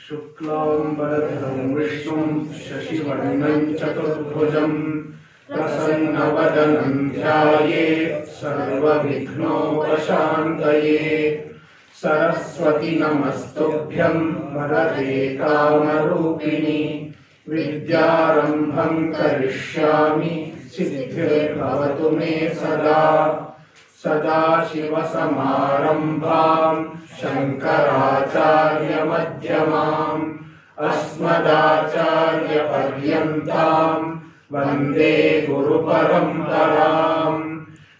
शुक्लांबरधरं विष्णुं शशिवर्णं चतुर्भुजं प्रसन्नवदनं ध्यायेत् सर्वविघ्नोपशान्तये। सरस्वती नमस्तुभ्यं वरदे कामरूपिणि विद्यारम्भं करिष्यामि सिद्धिर्भवतु मे सदा। सदाशिवसमारम्भां शङ्कराचार्यमध्यमाम् अस्मदाचार्यपर्यन्तां वन्दे गुरुपरम्पराम्।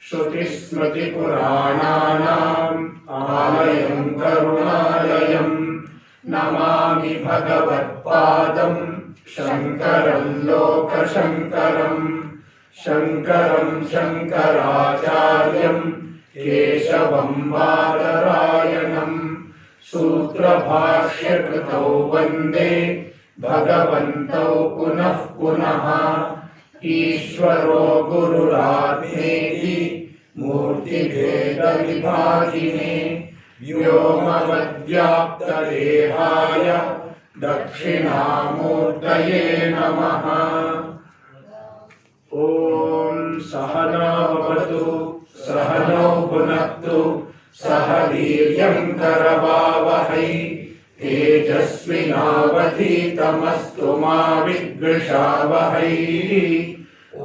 श्रुतिस्मृतिपुराणानाम् आलयं करुणालयं नमामि भगवत्पादं शङ्करं लोकशङ्करम्। शङ्करं शङ्कराचार्यं केशवं बादरायणं सूत्रभाष्यकृतौ वन्दे भगवन्तौ पुनः पुनः। ईश्वरो गुरुरात्मेति मूर्तिभेदविभागिने व्योमवद्व्याप्तदेहाय दक्षिणामूर्तये नमः। ॐ सहना भवतु सहनौ भुनक्तु सह वीर्यं करवावहै तेजस्विनावधीतमस्तु मा विद्विषावहै। ॐ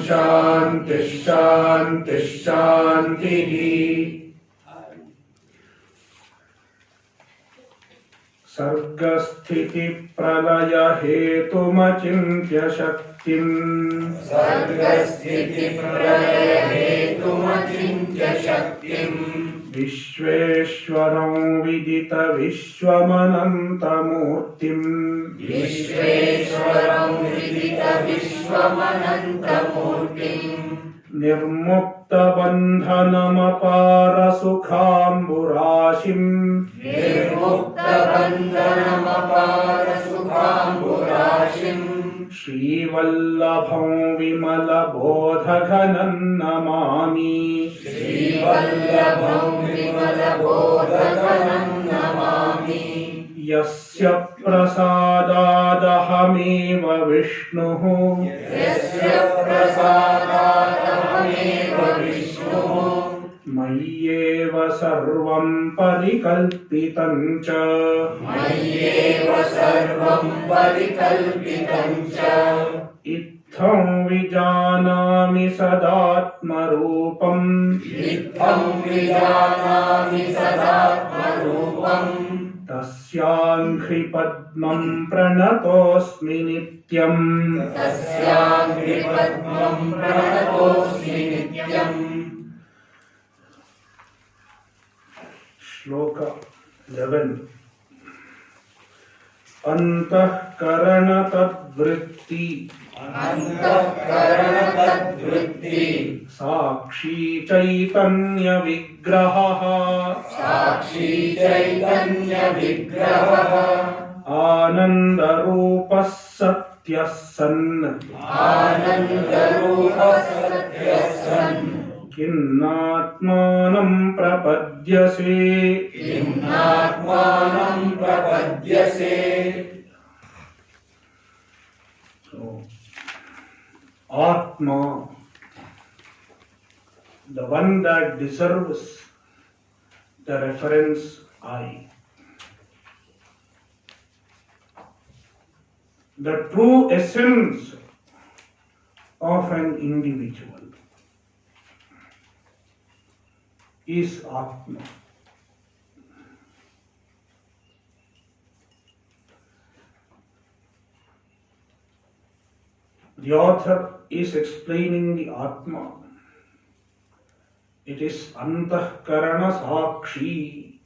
शान्तिः शान्तिः शान्तिः। सर्गस्थितिप्रलय हेतुमचिन्त्य शक्तिम् विश्वेश्वरं विदित विश्वमनन्तमूर्तिम् निर्मुक्तबन्धनमपार सुखाम्बुराशिम् श्रीवल्लभं विमलबोधघनं नमामि। यस्य प्रसादादहमेव विष्णुः मय्येव सर्वं परिकल्पितं च। इत्थं विजानामि सदात्मरूपम् तस्याङ्घ्रिपद्मं प्रणतोऽस्मि नित्यम्। श्लोक 11। अंतःकरणतद्वृत्ति साक्षी चैतन्य विग्रहः आनन्दरूपः सत्यः सन् किन्नात्मानं प्रपद्यसे। So, Atma, the one that deserves the reference I, the true essence of an individual is Atma. The author is explaining the Atma. It is Antahkarana Sakshi,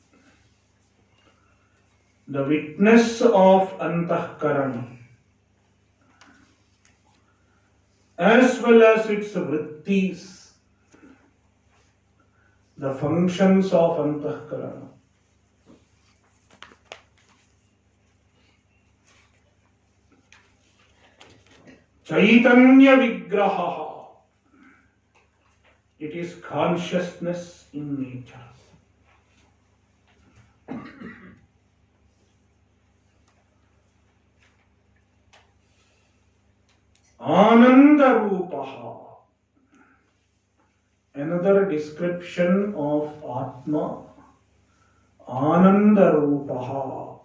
the witness of Antahkarana, as well as its Vrittis, the functions of Antahkarana. Chaitanya Vigraha, it is consciousness in nature. Ananda Rupaha. Another description of Atma, Ananda Rupaha.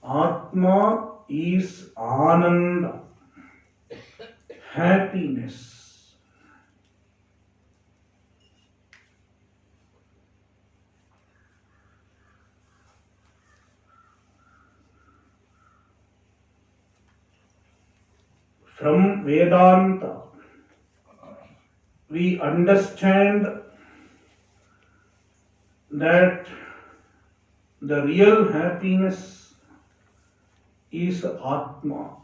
Atma is Ananda, happiness. From Vedanta, we understand that the real happiness is Atma.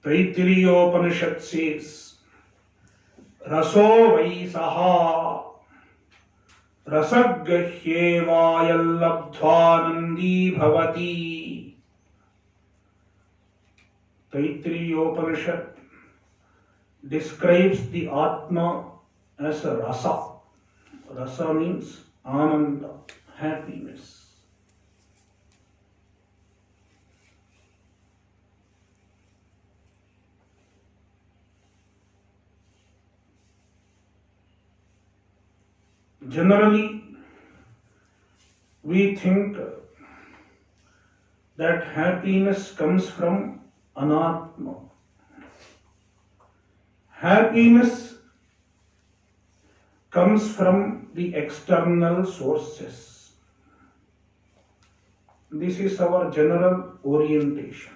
Taittiriyopanishad says, Raso Vaisaha Rasaggahyevayallabdhanandi bhavati. Taittiriyopanishad describes the Atma as a rasa. Rasa means ananda, happiness. Generally, we think that happiness comes from anatma. Happiness comes from the external sources. This is our general orientation.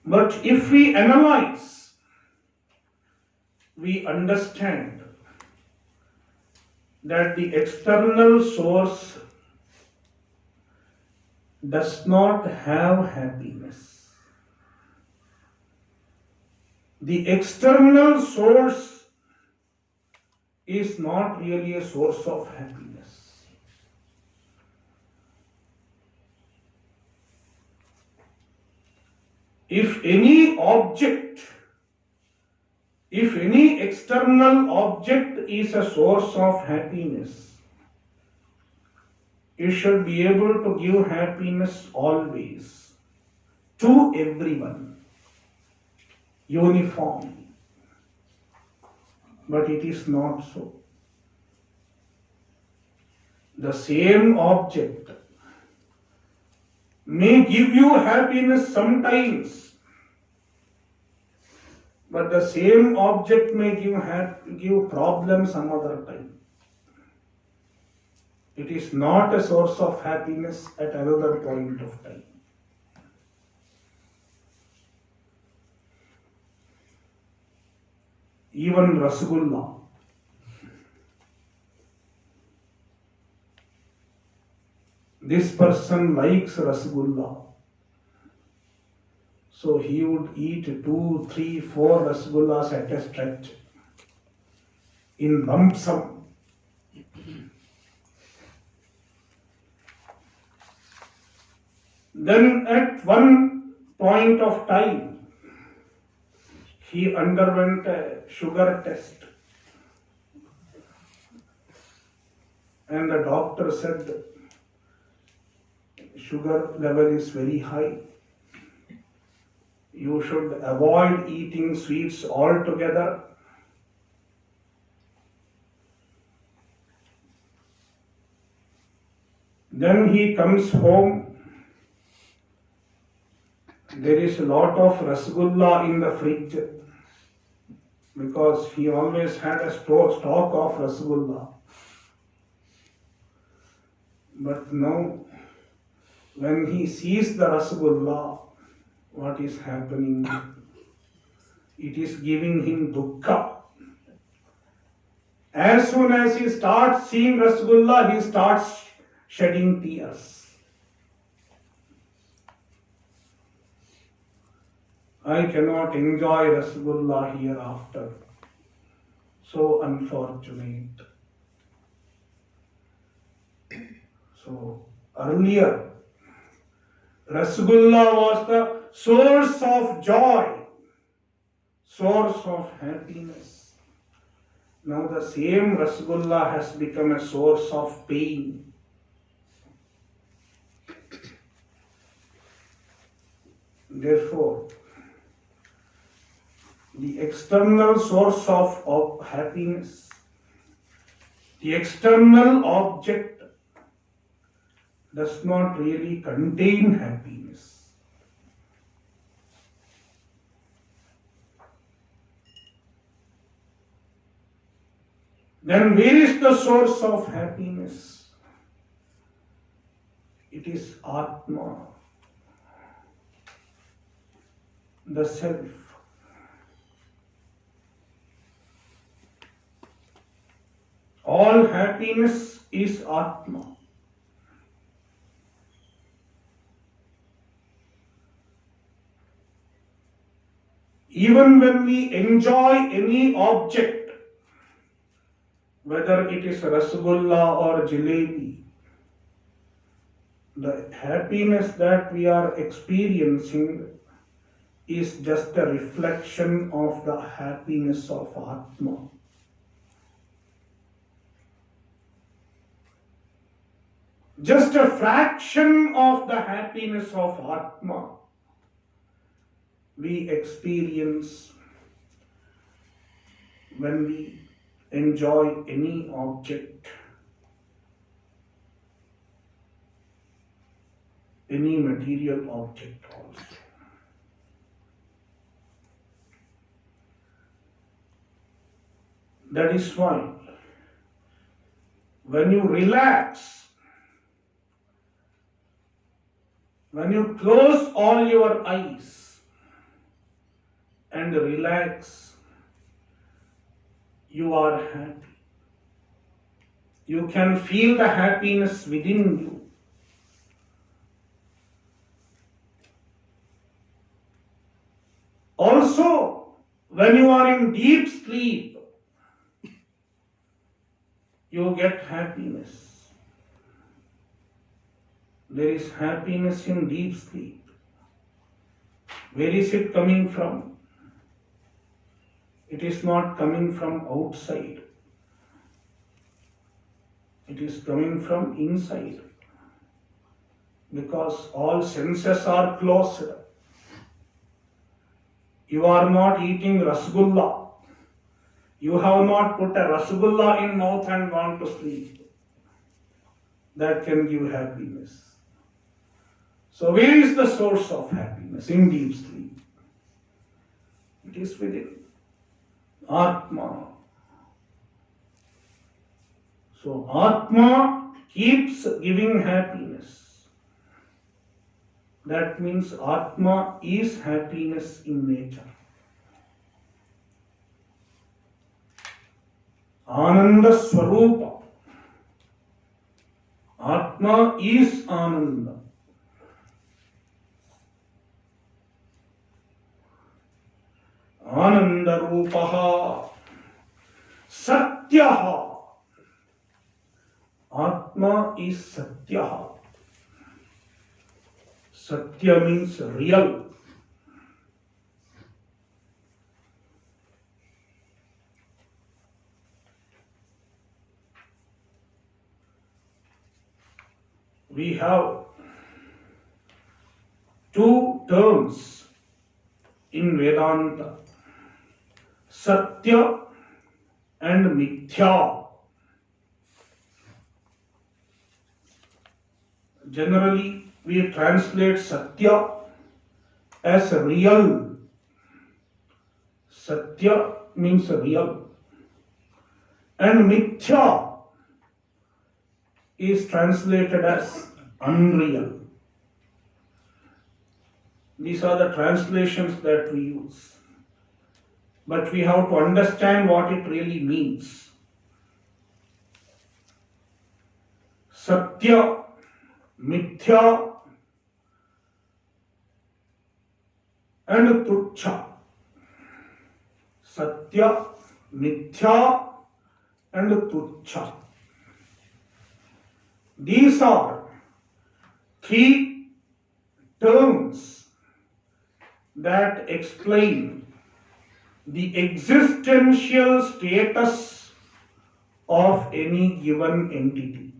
But if we analyze, we understand that the external source does not have happiness. The external source is not really a source of happiness. If any external object is a source of happiness, it should be able to give happiness always, to everyone, uniformly. But it is not so. The same object may give you happiness sometimes, but the same object may give problems some other time. It is not a source of happiness at another point of time. Even Rasgulla. This person likes Rasgulla. So he would eat 2, 3, 4 Rasgullas at a stretch in lump sum. Then at one point of time, he underwent a sugar test. And the doctor said, sugar level is very high. You should avoid eating sweets altogether. Then he comes home. There is a lot of Rasgulla in the fridge because he always had a stock of Rasgulla. But now, when he sees the Rasgulla, what is happening? It is giving him dukkha. As soon as he starts seeing Rasgulla, he starts shedding tears. I cannot enjoy Rasgulla hereafter. So unfortunate. So earlier, Rasgulla was the source of joy, source of happiness. Now the same Rasgulla has become a source of pain. Therefore, the external source of happiness, the external object does not really contain happiness. Then where is the source of happiness? It is Atma, the self. All happiness is Atma. Even when we enjoy any object, whether it is Rasgulla or Jalebi, the happiness that we are experiencing is just a reflection of the happiness of Atma. Just a fraction of the happiness of Atma we experience when we enjoy any object, any material object also. That is why when you relax, when you close all your eyes and relax, you are happy. You can feel the happiness within you. Also, when you are in deep sleep, you get happiness. There is happiness in deep sleep. Where is it coming from? It is not coming from outside. It is coming from inside. Because all senses are closed. You are not eating Rasgulla. You have not put a Rasgulla in mouth and gone to sleep. That can give happiness. So where is the source of happiness? In deep sleep. It is within. Atma. So Atma keeps giving happiness. That means Atma is happiness in nature. Ananda Swaroopa. Atma is Ananda. Ananda Rupaha Satyaha. Atma is Satyaha. Satya means real. We have two terms in Vedanta. Satya and Mithya. Generally, we translate Satya as real. Satya means real. And Mithya is translated as unreal. These are the translations that we use. But we have to understand what it really means. Satya, Mithya, and Tuchha. Satya, Mithya, and Tuchha. These are three terms that explain the existential status of any given entity.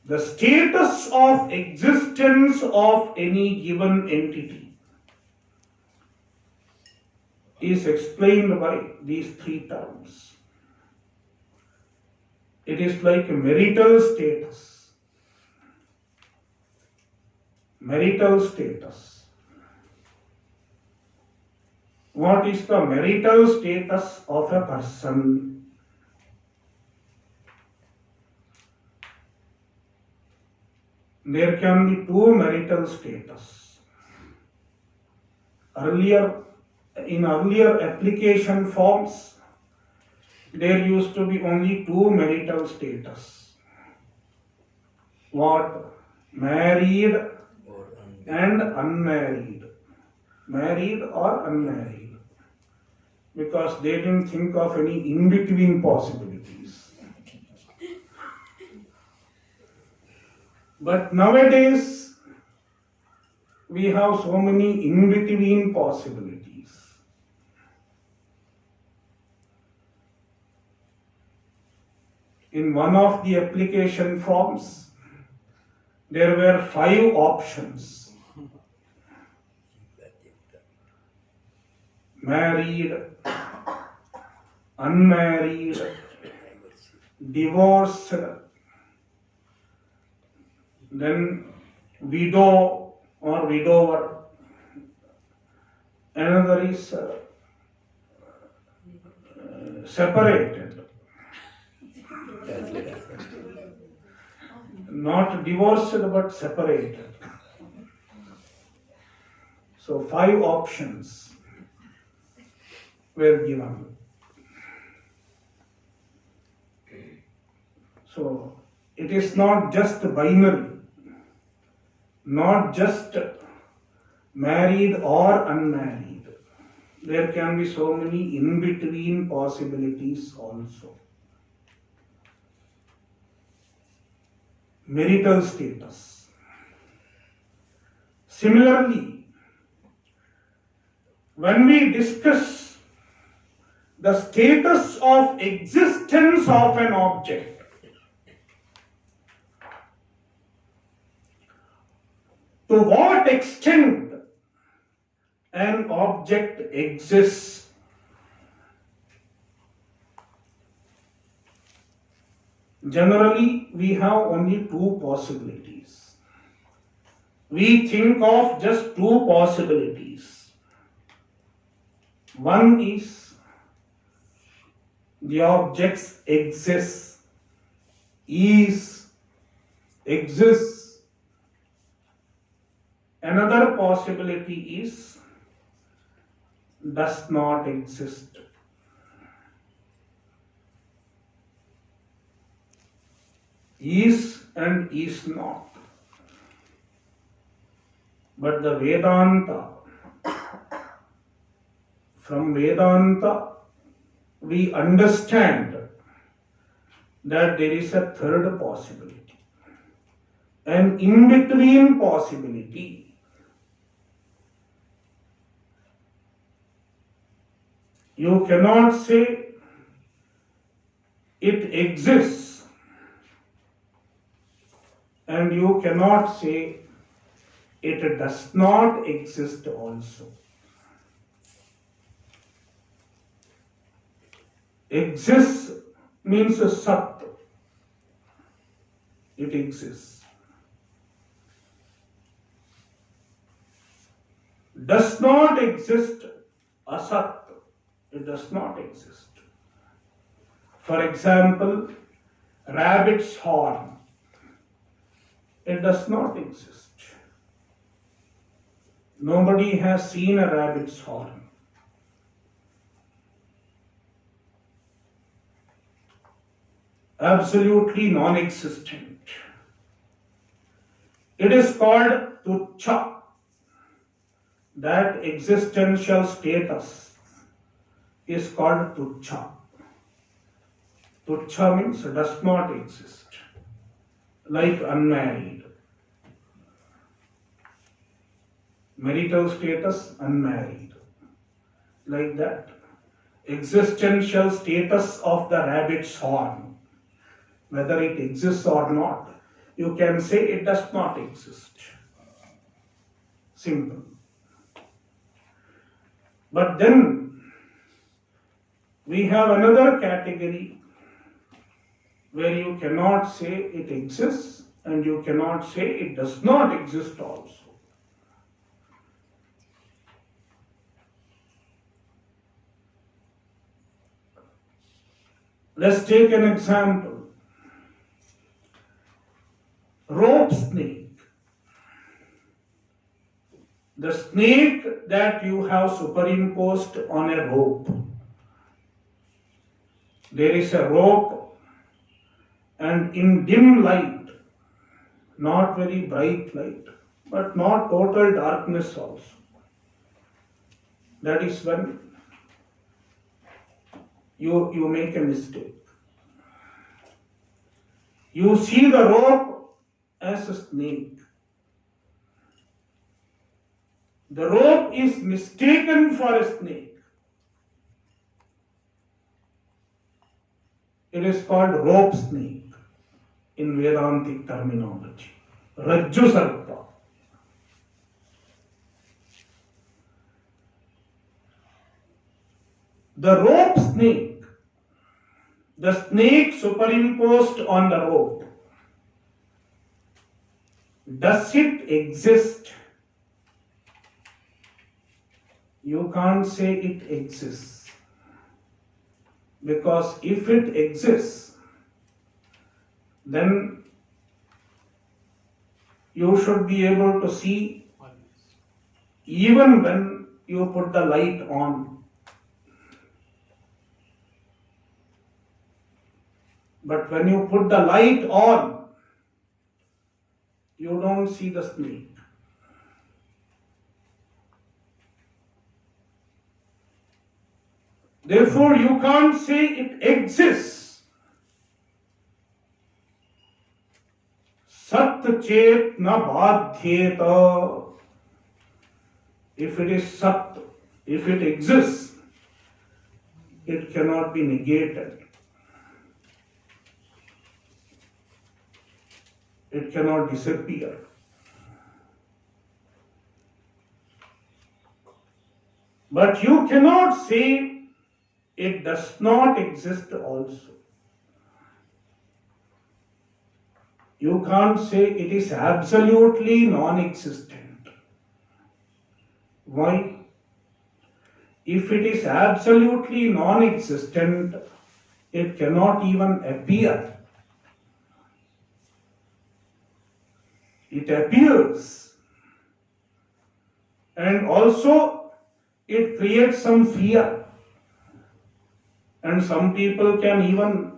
The status of existence of any given entity is explained by these three terms. It is like a marital status. Marital status. What is the marital status of a person? There can be two marital status. In earlier application forms, there used to be only two marital status. What? Married and unmarried. Married or unmarried. Because they didn't think of any in-between possibilities. But nowadays, we have so many in-between possibilities. In one of the application forms, there were 5 options. Married, unmarried, divorced, then widow or widower. Another is separated. Not divorced but separated. So 5 options were given. So it is not just binary, not just married or unmarried. There can be so many in-between possibilities also. Marital status. Similarly, when we discuss the status of existence of an object, to what extent an object exists, generally we have only 2 possibilities. We think of just 2 possibilities. One is the objects exist, exists. Another possibility is does not exist. Is and is not. But the Vedanta, from Vedanta, we understand that there is a third possibility, an in-between possibility. You cannot say it exists, and you cannot say it does not exist also. Exists means a sat. It exists. Does not exist, asat. It does not exist. For example, rabbit's horn. It does not exist. Nobody has seen a rabbit's horn. Absolutely non-existent. It is called tuchha. That existential status is called tuchha. Tuchha means does not exist, like unmarried. Marital status, unmarried. like that. Existential status of the rabbit's horn, whether it exists or not, you can say it does not exist. Simple. But then we have another category where you cannot say it exists and you cannot say it does not exist also. Let's take an example. Rope snake. The snake that you have superimposed on a rope. There is a rope, and in dim light, not very bright light, but not total darkness also. That is when you make a mistake. You see the rope as a snake. The rope is mistaken for a snake. It is called rope snake in Vedantic terminology. Rajju sarpa. The rope snake, the snake superimposed on the rope, does it exist? You can't say it exists. Because if it exists, then you should be able to see even when you put the light on. But when you put the light on, you don't see the snake. Therefore, you can't say it exists. Sat chet na badhyeta. If it is sat, if it exists, it cannot be negated. It cannot disappear. But you cannot say it does not exist also. You can't say it is absolutely non-existent. Why? If it is absolutely non-existent, it cannot even appear. It appears, and also it creates some fear, and some people can even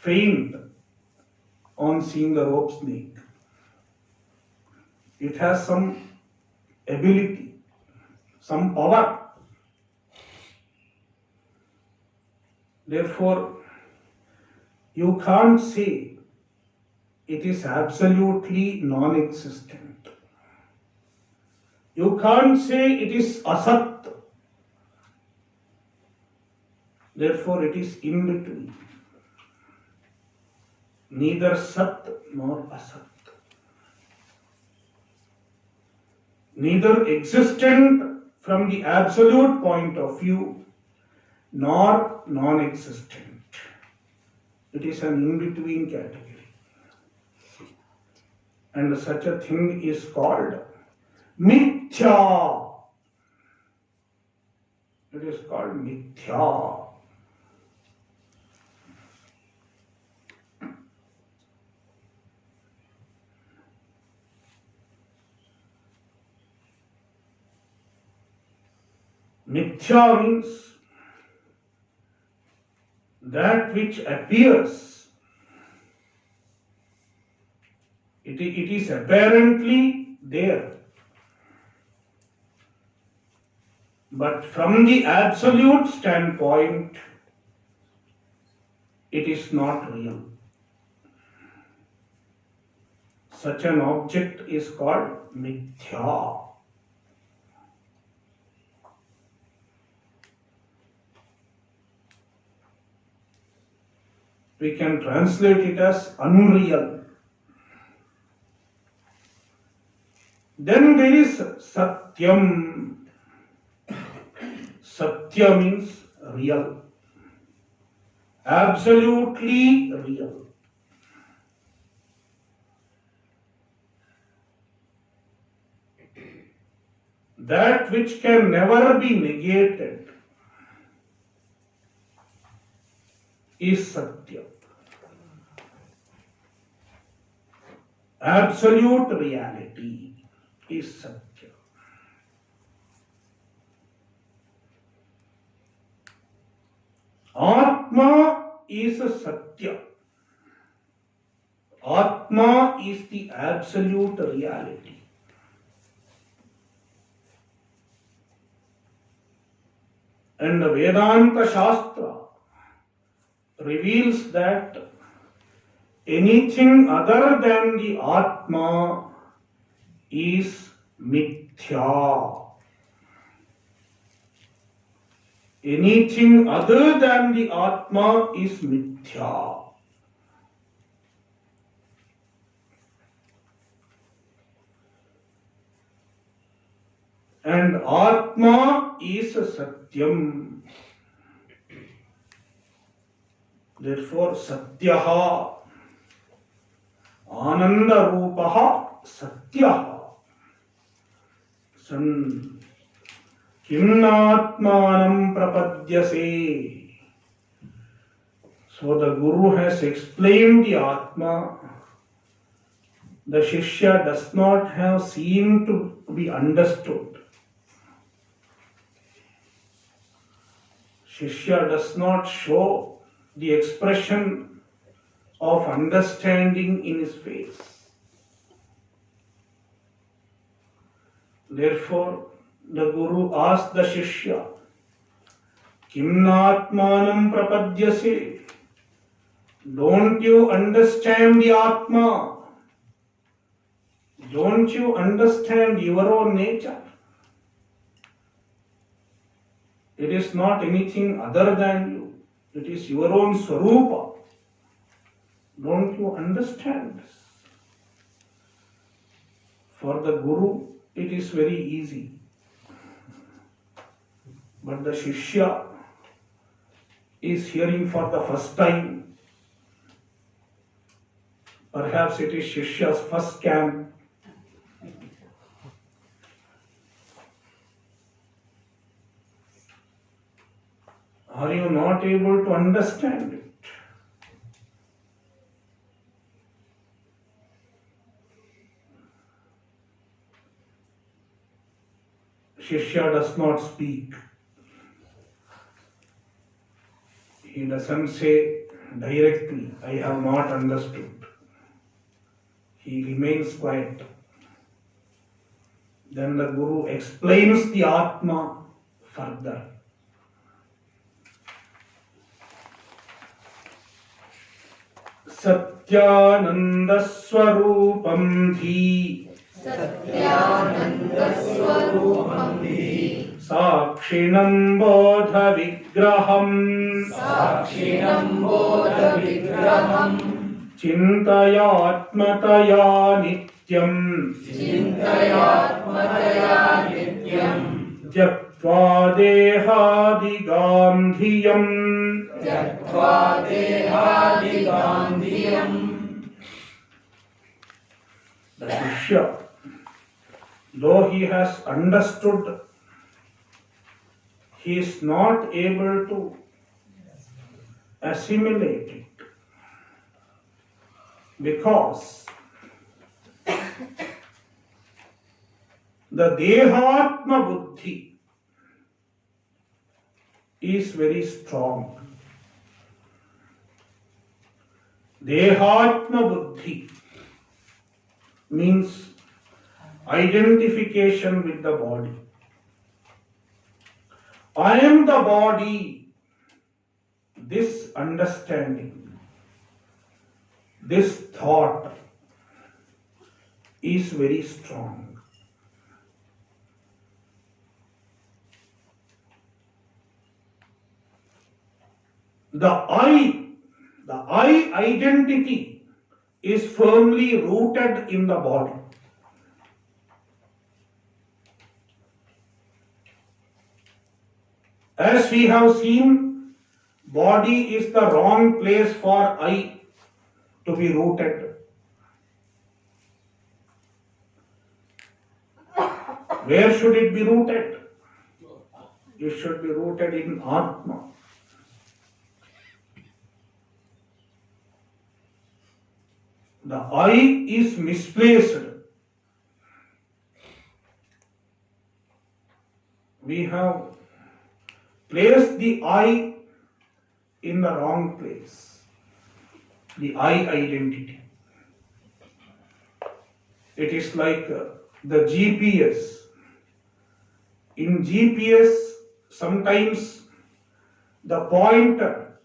faint on seeing the rope snake. It has some ability, some power. Therefore, you can't say it is absolutely non-existent. You can't say it is asat. Therefore, it is in between. Neither sat nor asat. Neither existent from the absolute point of view, nor non-existent. It is an in-between category. And such a thing is called mithya. It is called mithya. Mithya means that which appears. It is apparently there. But from the absolute standpoint, it is not real. Such an object is called mithya. We can translate it as unreal. Then there is Satyam. Satya means real. Absolutely real. That which can never be negated is Satya. Absolute reality is Satya. Atma is a Satya. Atma is the absolute reality. And the Vedanta Shastra reveals that anything other than the Atma is mithya. Anything other than the Atma is mithya. And Atma is Satyam. Therefore, Satyaha, Ananda Rupaha, Satyaha. San Kimnatmanam Prapadyase. So the Guru has explained the Atma. The Shishya does not have seen to be understood. Shishya does not show the expression of understanding in his face. Therefore, the Guru asked the Shishya, Kimnatmanam prapadyase. Don't you understand the Atma? Don't you understand your own nature? It is not anything other than you. It is your own Swaroopa. Don't you understand this? For the Guru, it is very easy. But the Shishya is hearing for the first time. Perhaps it is Shishya's first camp. Are you not able to understand it? Shishya does not speak. He doesn't say directly, I have not understood. He remains quiet. Then the Guru explains the Atma further. Satyananda Swarupam Dhi. Satyananda Swarupam Dhi. Sakshinam Bodha Vigraham. Sakshinam Bodha Vigraham. Chintayatmataya Nityam. Chintayatmataya Nityam. Tyaktva Dehadigandhiyam. Tyaktva Dehadigandhiyam. The Shishya, though he has understood, he is not able to assimilate it. Because the Dehatma Buddhi is very strong. Dehatma Buddhi means identification with the body. I am the body. This understanding, this thought is very strong. The I The I identity is firmly rooted in the body. As we have seen, body is the wrong place for I to be rooted. Where should it be rooted? It should be rooted in Atma. The I is misplaced. We have placed the I in the wrong place. The I identity. It is like the GPS. In GPS, sometimes the pointer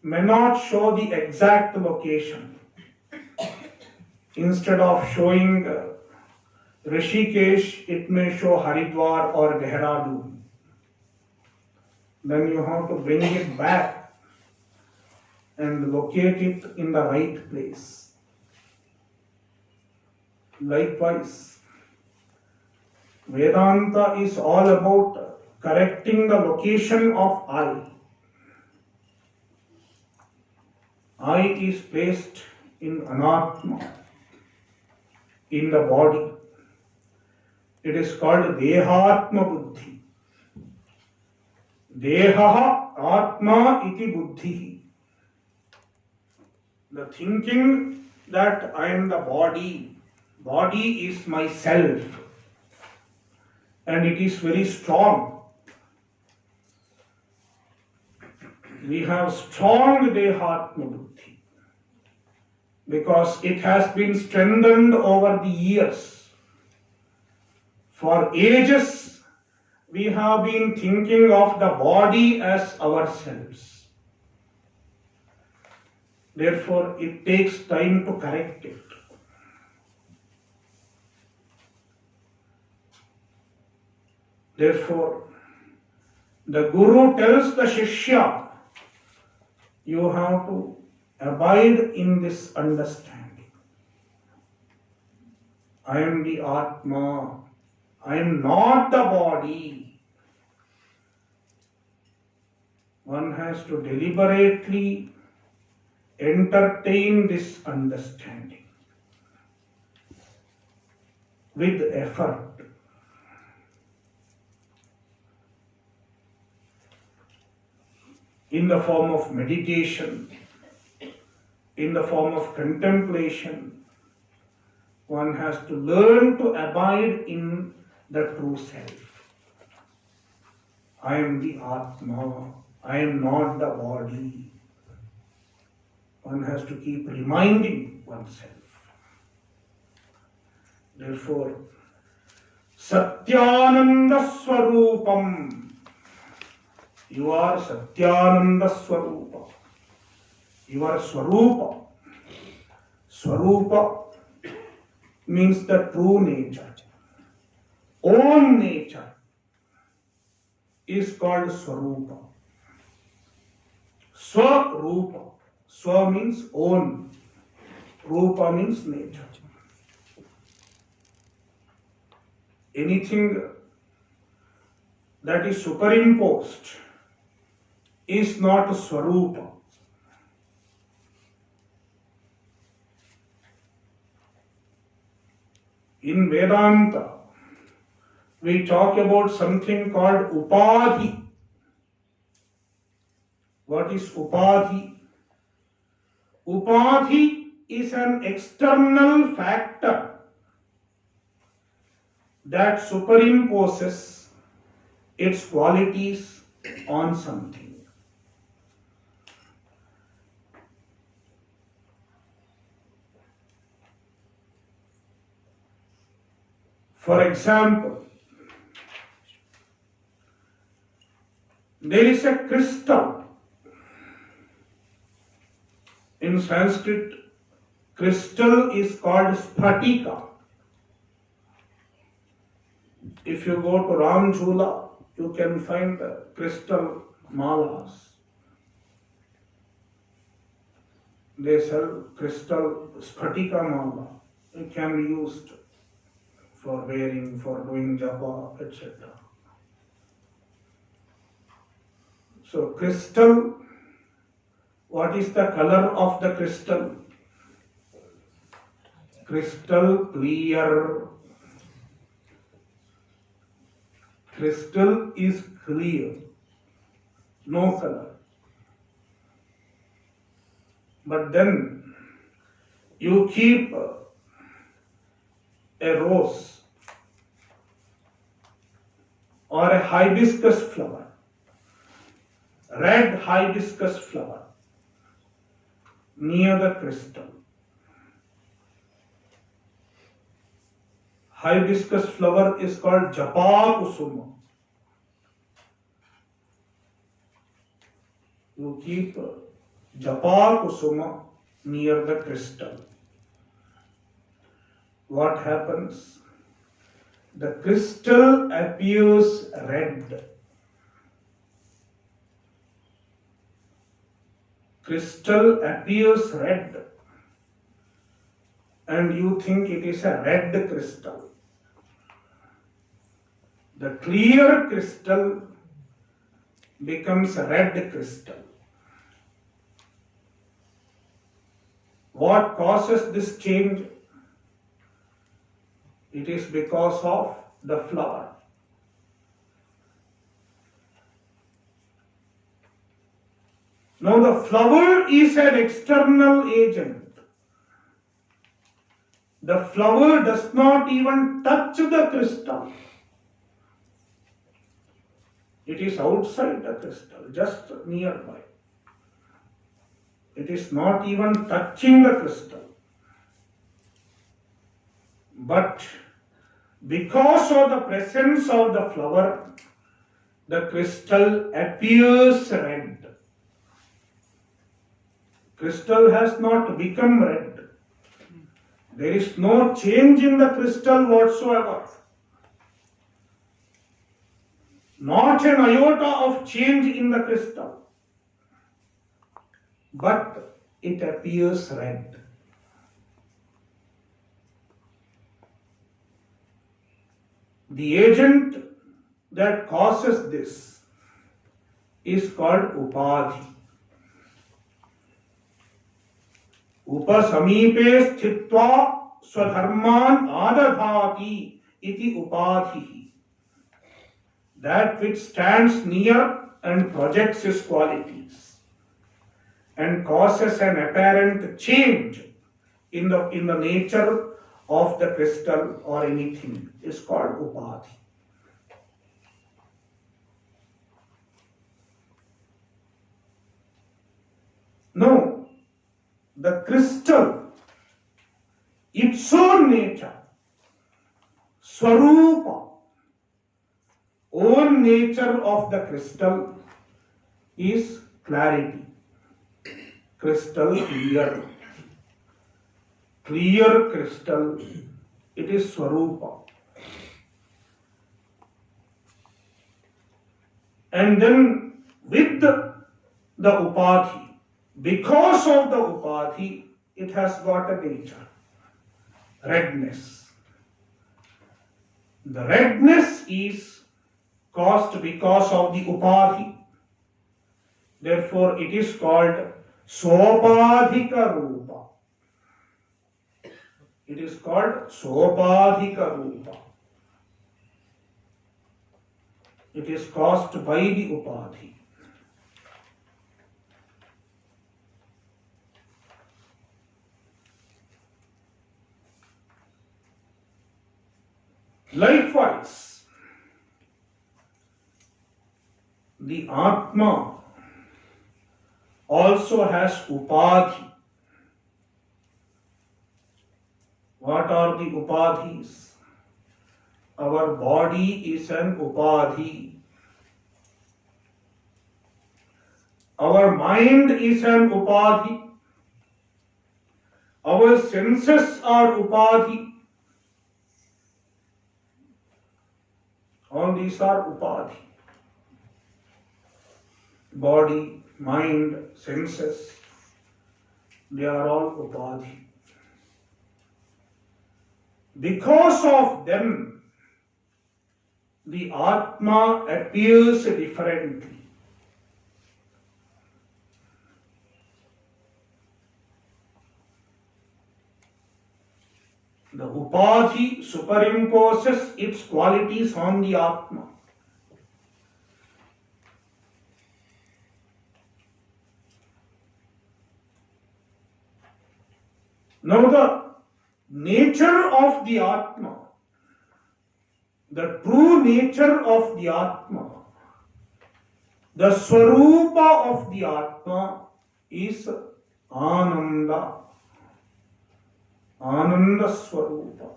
may not show the exact location. Instead of showing Rishikesh, it may show Haridwar or Dehradun. Then you have to bring it back and locate it in the right place. Likewise, Vedanta is all about correcting the location of I. I is placed in Anatma, in the body. It is called Dehatma Buddhi. Dehaha Atma iti Buddhi. The thinking that I am the body is myself, and it is very strong. We have strong Dehatma Buddhi because it has been strengthened over the years. For ages, we have been thinking of the body as ourselves. Therefore, it takes time to correct it. Therefore, the Guru tells the Shishya, you have to abide in this understanding. I am the Atma. I am not the body. One has to deliberately entertain this understanding with effort. In the form of meditation, in the form of contemplation, one has to learn to abide in the true self. I am the Atma. I am not the body. One has to keep reminding oneself. Therefore, Satyananda Swarupam. You are Satyananda Swarupa. You are Swarupa. Swarupa means the true nature. Own nature is called Swarupa. Swarupa. Swa means own. Rupa means nature. Anything that is superimposed is not Swarupa. In Vedanta, we talk about something called Upadhi. What is Upadhi? Upadhi is an external factor that superimposes its qualities on something. For example, there is a crystal. In Sanskrit, crystal is called sphatika. If you go to Ram Jhula, you can find the crystal malas. they sell crystal sphatika mala. It can be used for wearing, for doing japa, etc. So crystal, what is the color of the crystal? Crystal clear. Crystal is clear, no color. But then you keep a rose or a hibiscus flower, red hibiscus flower, near the crystal. Hibiscus flower is called japa kusuma. You keep japa kusuma near the crystal. What happens? The crystal appears red. Crystal appears red, and you think it is a red crystal. The clear crystal becomes a red crystal. What causes this change? It is because of the flower. Now the flower is an external agent. The flower does not even touch the crystal. It is outside the crystal, just nearby. It is not even touching the crystal. But because of the presence of the flower, the crystal appears red. Crystal has not become red. There is no change in the crystal whatsoever. Not an iota of change in the crystal. But it appears red. The agent that causes this is called upadhi. Upasamipe sthitva swadharman adadhati iti upadhi. That which stands near and projects its qualities and causes an apparent change in the nature of the crystal or anything is called upadhi. No, the crystal, its own nature, Swaroopa, own nature of the crystal is clarity. Crystal clear. Clear crystal, it is Swaroopa. And then with the upadhi, because of the upadhi, it has got a nature, redness. The redness is caused because of the upadhi. Therefore, it is called sopadhika rupa. It is called sopadhika rupa. It is caused by the upadhi. Likewise, the Atma also has upadhi. What are the upadhis? Our body is an upadhi. Our mind is an upadhi. Our senses are upadhi. All these are upadhi. Body, mind, senses. They are all upadhi. Because of them, the Atma appears differently. The upadhi superimposes its qualities on the Atma. Now the nature of the Atma, the true nature of the Atma, the Swaroopa of the Atma is Ananda. Ananda Swaroopa.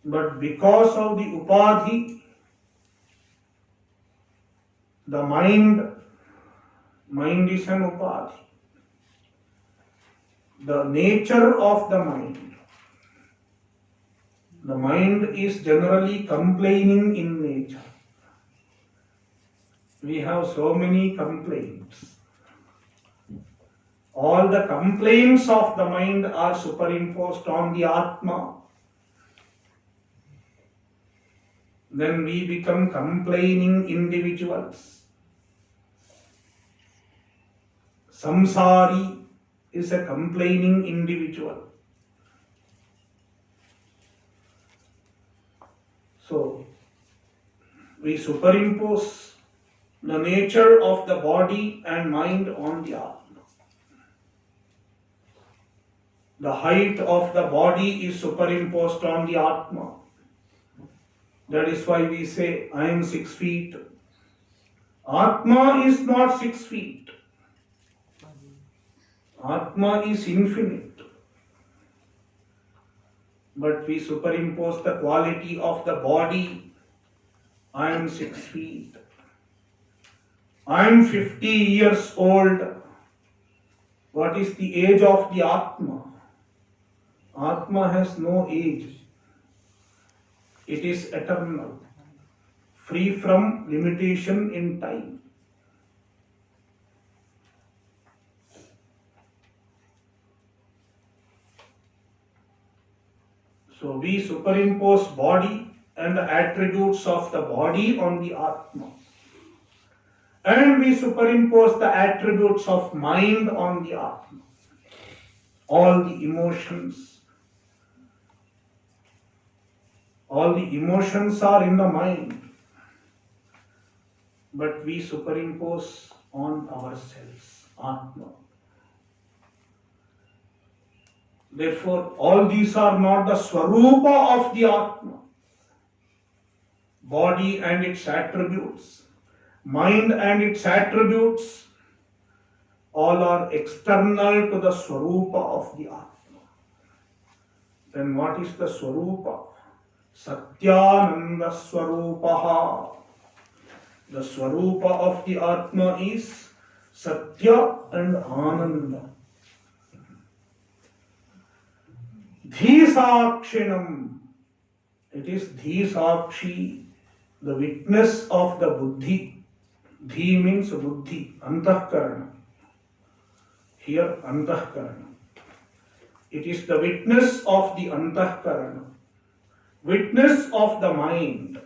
But because of the Upadhi, the mind is an Upadhi. The nature of the mind is generally complaining in nature. We have so many complaints. All the complaints of the mind are superimposed on the Atma. Then we become complaining individuals. Samsari is a complaining individual. So, we superimpose the nature of the body and mind on the Atma. The height of the body is superimposed on the Atma. That is why we say, I am 6 feet. Atma is not 6 feet. Atma is infinite. But we superimpose the quality of the body. I am 6 feet. I am 50 years old. What is the age of the Atma? Atma has no age. It is eternal, free from limitation in time. So we superimpose body and the attributes of the body on the Atma. And we superimpose the attributes of mind on the Atma. All the emotions. All the emotions are in the mind. But we superimpose on ourselves, Atma. Therefore, all these are not the Swaroopa of the Atma. Body and its attributes, mind and its attributes, all are external to the Swaroopa of the Atma. Then what is the Swaroopa? Satyananda Swarupaha. The Swarupa of the Atma is Satya and Ananda. Dhisakshinam. It is Dhisakshi, the witness of the Buddhi. Dhi means Buddhi, Antahkarana. Here, Antahkarana. It is the witness of the Antahkarana. Witness of the mind.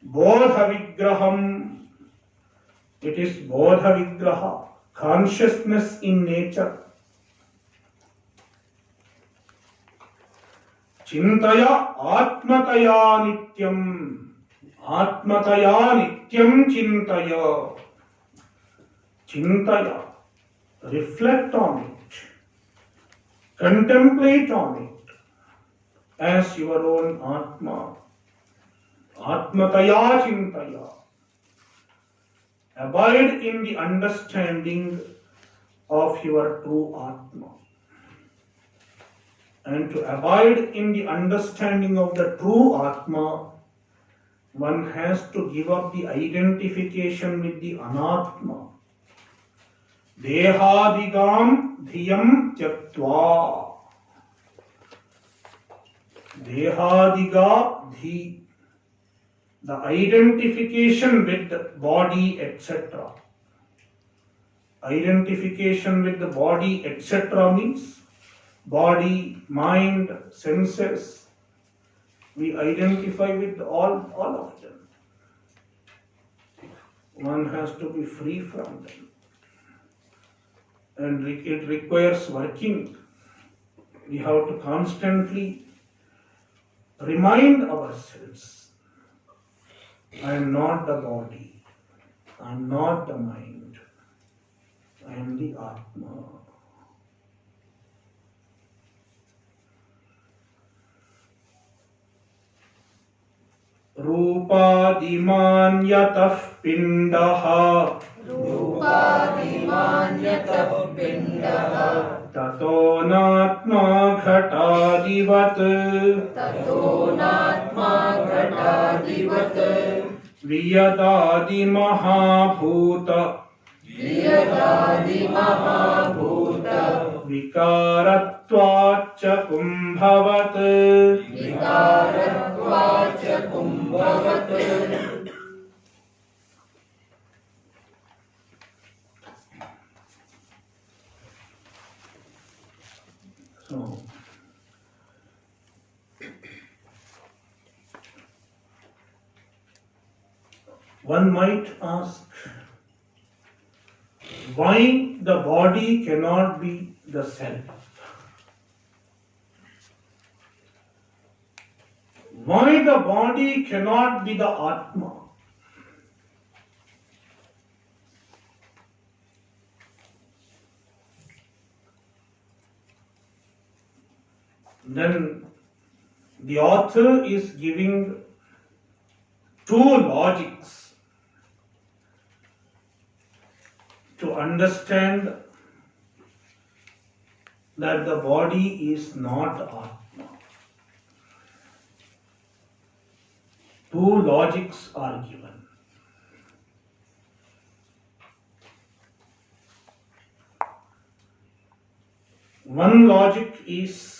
Bodha Vigraham. It is Bodha Vigraha, consciousness in nature. Chintaya Atmataya Nityam. Atmataya Nityam Chintaya. Chintaya. Reflect on it. Contemplate on it as your own Atma. Atmataya Chintaya. Abide in the understanding of your true Atma. And to abide in the understanding of the true Atma, one has to give up the identification with the Anatma. Dehadigam dhiyam tyaktva. Dehadiga dhi. The identification with the body, etc. Identification with the body, etc. means body, mind, senses. We identify with all of them. One has to be free from them. And it requires working. We have to constantly remind ourselves, I am not the body, I am not the mind, I am the Atma. Rupadiman yatah pindaha रूपादिमान्यतः पिण्डः tato natma ghatadivat ततो नात्मा घटादिवत् viyadadi mahabhuta वियदादिमहाभूत vikaratvacha kumbhavat. विकारत्वाच्च कुम्भवत् So, one might ask, why the body cannot be the self? Why the body cannot be the Atma? Then the author is giving two logics to understand that the body is not Atma. Two logics are given. One logic is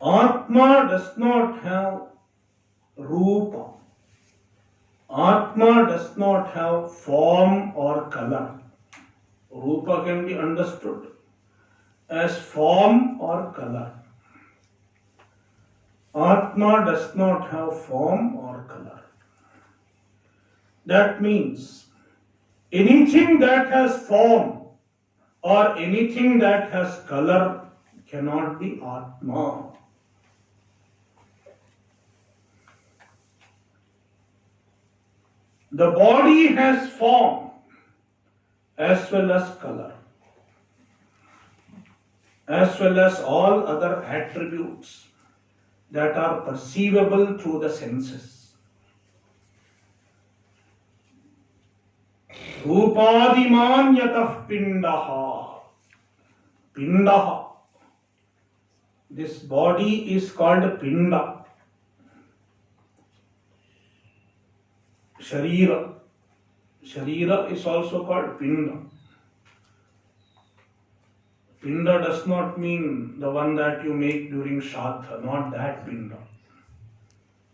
Atma does not have Rupa. Atma does not have form or color. Rupa can be understood as form or color. Atma does not have form or color. That means anything that has form or anything that has color cannot be Atma. The body has form as well as color, as well as all other attributes that are perceivable through the senses. Rupadiman yatah pindaha. Pindaha. This body is called pinda. Sharira. Sharira is also called pinda. Pinda does not mean the one that you make during Shraddha, not that pinda.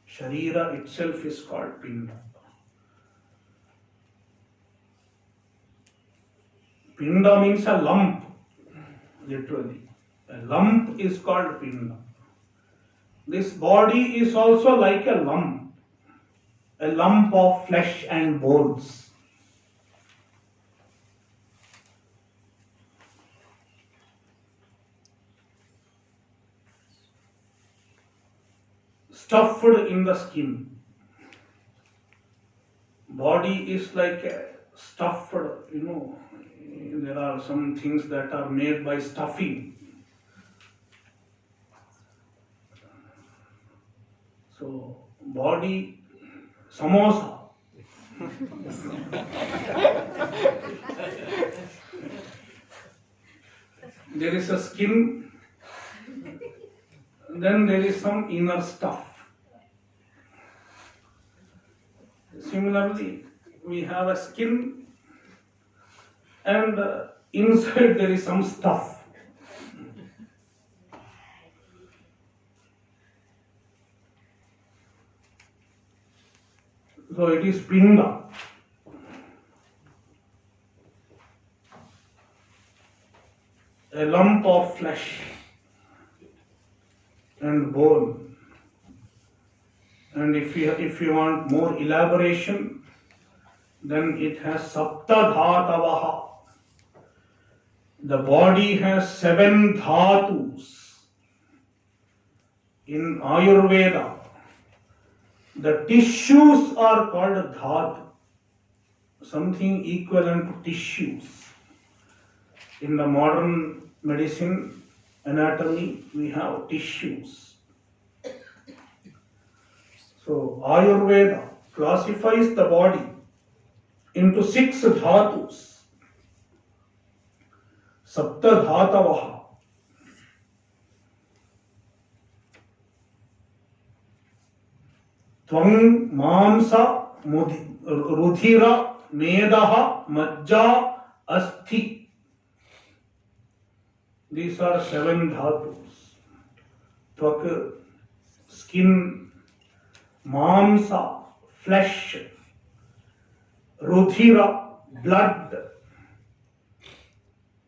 Sharira itself is called pinda. Pinda means a lump, literally. A lump is called pinda. This body is also like a lump of flesh and bones. Stuffed in the skin. Body is like a stuffed, there are some things that are made by stuffing. So, body, samosa. There is a skin, then there is some inner stuff. Similarly, we have a skin and inside there is some stuff. So it is pinda. a lump of flesh and bone. And if you want more elaboration, then it has Sapta Dhatavaha. The body has 7 Dhatus. In Ayurveda, the tissues are called Dhatu, something equivalent to tissues. In the modern medicine, anatomy, we have tissues. So, Ayurveda classifies the body into 6 Dhatus. Sapta Dhatavaha. Tvang Mamsa Rudhira Medaha Majja Asthi. These are 7 Dhatus. Tvak, skin, Mamsa, flesh, Rudhira, blood,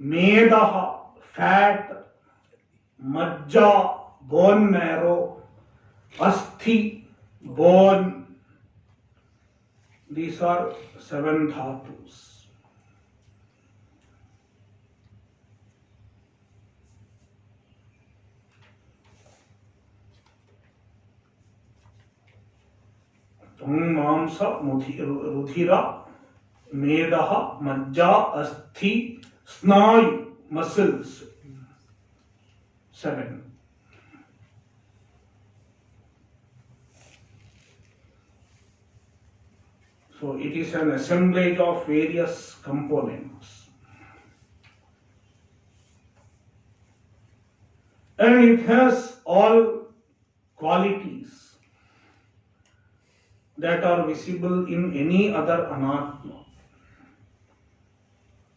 Medaha, fat, Majja, bone marrow, Asthi, bone. These are 7 Dhatus. Mamsa, Rudhira, Medaha, Majja, Asthi, Snayu, muscles. 7. So it is an assemblage of various components. And it has all qualities that are visible in any other anatma.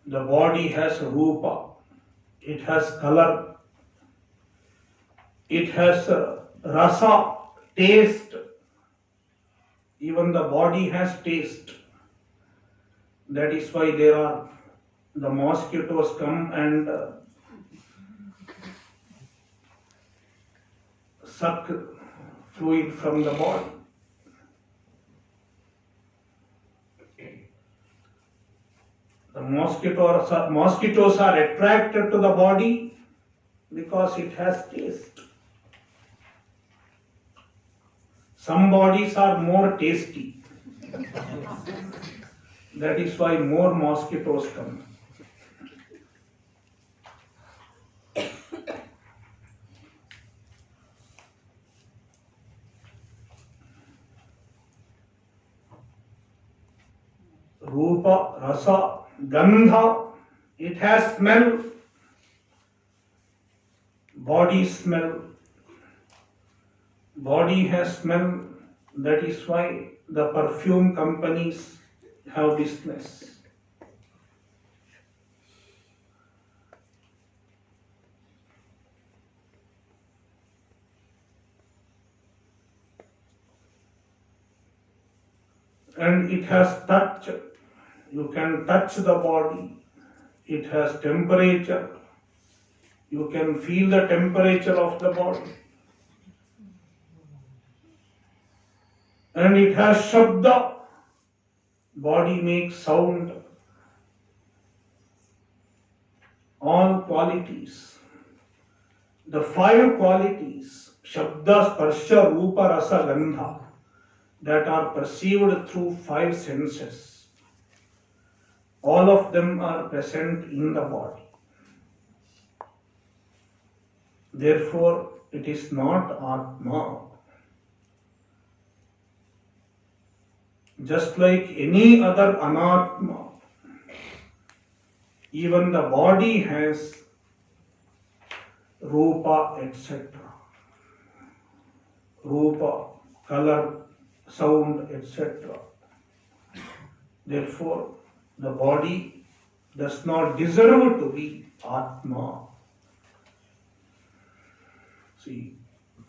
The body has rupa, it has color, it has rasa, taste. Even the body has taste. That is why the mosquitoes come and suck fluid from the body. The mosquitoes are attracted to the body because it has taste. Some bodies are more tasty. That is why more mosquitoes come. Rupa, rasa, gandha, it has smell, body smell. Body has smell, that is why the perfume companies have business. And it has touch. You can touch the body. It has temperature. You can feel the temperature of the body. And it has shabda. Body makes sound. All qualities. The 5 qualities, shabda, sparsha, rupa, rasa, gandha, that are perceived through 5 senses. All of them are present in the body. Therefore, it is not Atma. Just like any other anatma, even the body has rupa, etc. Rupa, color, sound, etc. Therefore, the body does not deserve to be Atma. See,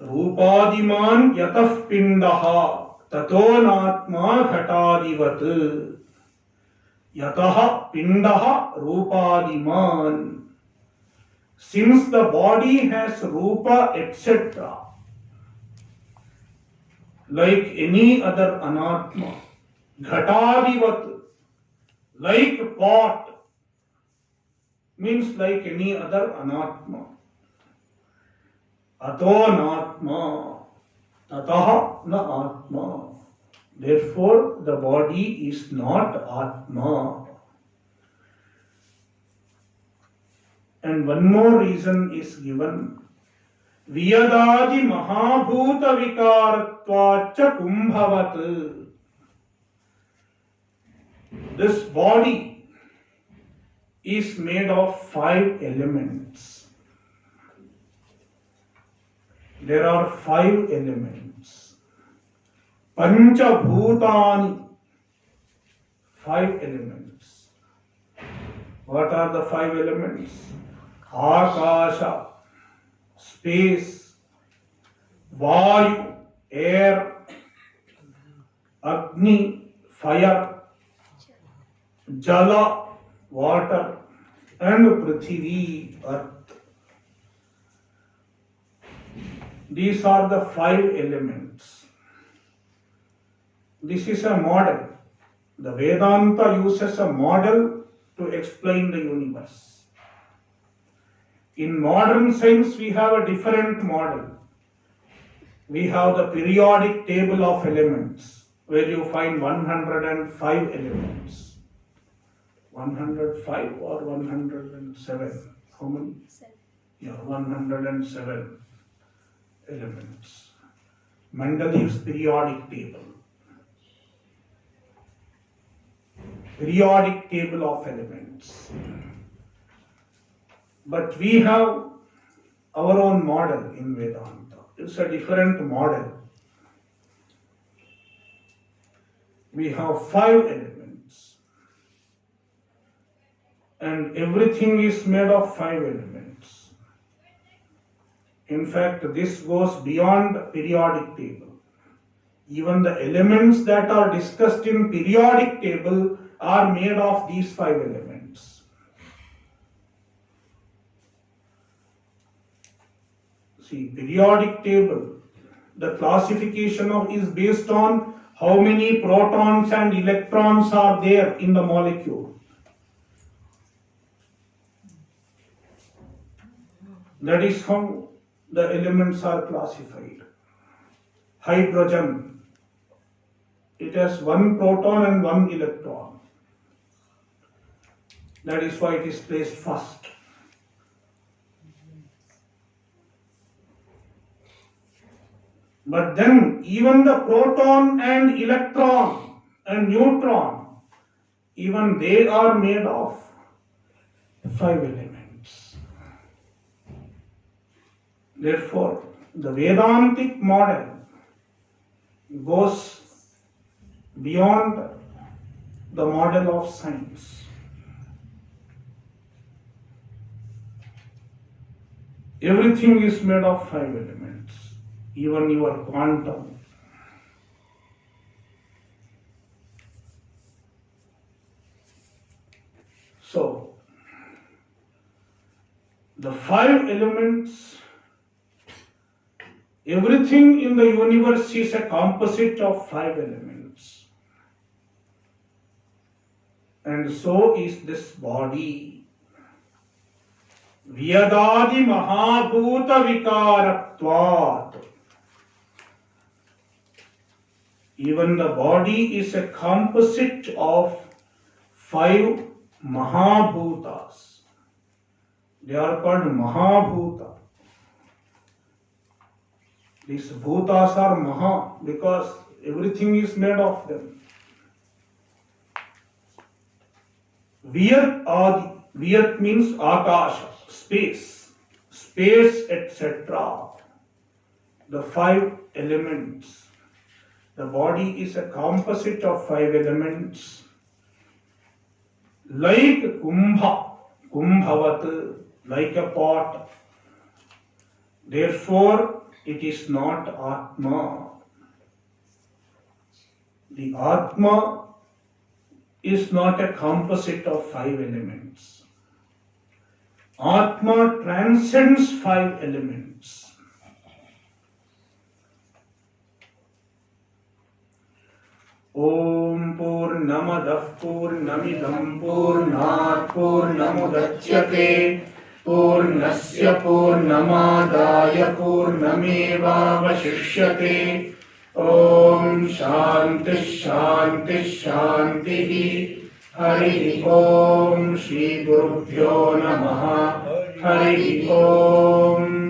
Rupadiman yatah pindaha tatonatma ghatadivat. Yataha pindaha rupadiman. Since the body has rupa, etc., like any other anatma, ghatadivat, like pot, means like any other anatma. Ato natma, tatah na atma. Therefore, the body is not atma. And one more reason is given. Viyadadi mahabhuta vikaratvacha kumbhavat. This body is made of 5 elements. There are 5 elements. Pancha bhutani, 5 elements. What are the 5 elements? Akasha, space, Vayu, air, Agni, fire, Jala, water, and Prithvi, earth. These are the 5 elements. This is a model. The Vedanta uses a model to explain the universe. In modern science, we have a different model. We have the periodic table of elements, where you find 105 elements. 105 or 107? How many? 7. Yeah, 107 elements. Mendeleev's periodic table. Periodic table of elements. But we have our own model in Vedanta. It's a different model. We have 5 elements. And everything is made of 5 elements. In fact, this goes beyond periodic table. Even the elements that are discussed in periodic table are made of these 5 elements. See, periodic table, the classification of is based on how many protons and electrons are there in the molecule. That is how the elements are classified. Hydrogen, it has 1 proton and 1 electron. That is why it is placed first. But then even the proton and electron and neutron, even they are made of 5 elements. Therefore, the Vedantic model goes beyond the model of science. Everything is made of 5 elements, even your quantum. So, the 5 elements, everything in the universe is a composite of 5 elements. And so is this body. Vyadadi mahabhuta vikaratvat. Even the body is a composite of 5 mahabhutas. They are called mahabhuta. These bhutas are maha because everything is made of them. Vyat adi. Vyat means akasha, space, etc. The 5 elements. The body is a composite of 5 elements. Like kumbhavat, like a pot. Therefore, it is not Atma. The Atma is not a composite of 5 elements. Atma transcends five elements. Om Purnamadah Purnamidam Purnat Purnamudachyate Purnasya Purnamadaya Purnamevavashishyate. Om Shanti Shanti Shanti. Hari Om Shri Gurubhyo Namaha. Hari Om.